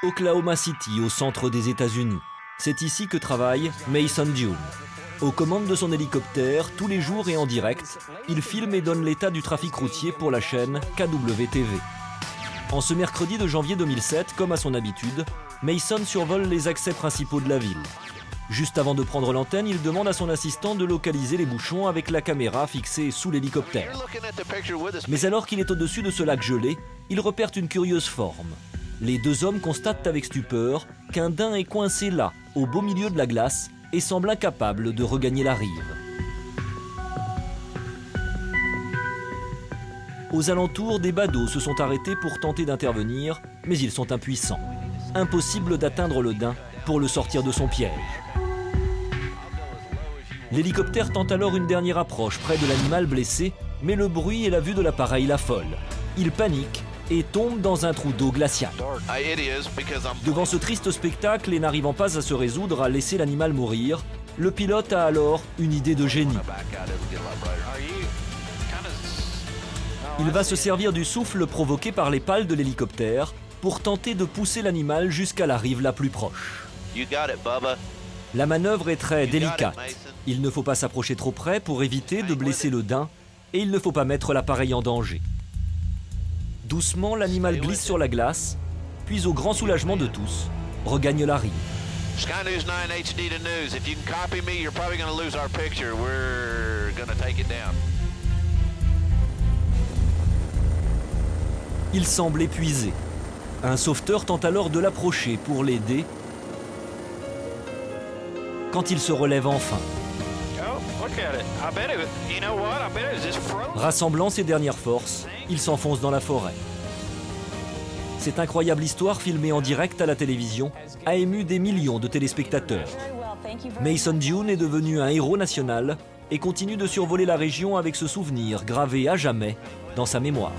Oklahoma City, au centre des États-Unis. C'est ici que travaille Mason Dune. Aux commandes de son hélicoptère, tous les jours et en direct, il filme et donne l'état du trafic routier pour la chaîne KWTV. En ce mercredi de janvier 2007, comme à son habitude, Mason survole les accès principaux de la ville. Juste avant de prendre l'antenne, il demande à son assistant de localiser les bouchons avec la caméra fixée sous l'hélicoptère. Mais alors qu'il est au-dessus de ce lac gelé, il repère une curieuse forme. Les deux hommes constatent avec stupeur qu'un daim est coincé là, au beau milieu de la glace, et semble incapable de regagner la rive. Aux alentours, des badauds se sont arrêtés pour tenter d'intervenir, mais ils sont impuissants. Impossible d'atteindre le daim pour le sortir de son piège. L'hélicoptère tente alors une dernière approche près de l'animal blessé, mais le bruit et la vue de l'appareil l'affolent. Il panique et tombe dans un trou d'eau glacial. Devant ce triste spectacle et n'arrivant pas à se résoudre à laisser l'animal mourir, le pilote a alors une idée de génie. Il va se servir du souffle provoqué par les pales de l'hélicoptère pour tenter de pousser l'animal jusqu'à la rive la plus proche. La manœuvre est très délicate. Il ne faut pas s'approcher trop près pour éviter de blesser le daim et il ne faut pas mettre l'appareil en danger. Doucement, l'animal glisse sur la glace, puis au grand soulagement de tous, regagne la rive. Sky News 9 HD to news. If you can copy me, you're probably going to lose our picture. We're going to take it down. Il semble épuisé. Un sauveteur tente alors de l'approcher pour l'aider quand il se relève enfin. Rassemblant ses dernières forces, il s'enfonce dans la forêt. Cette incroyable histoire filmée en direct à la télévision a ému des millions de téléspectateurs. Mason Dune est devenu un héros national et continue de survoler la région avec ce souvenir gravé à jamais dans sa mémoire.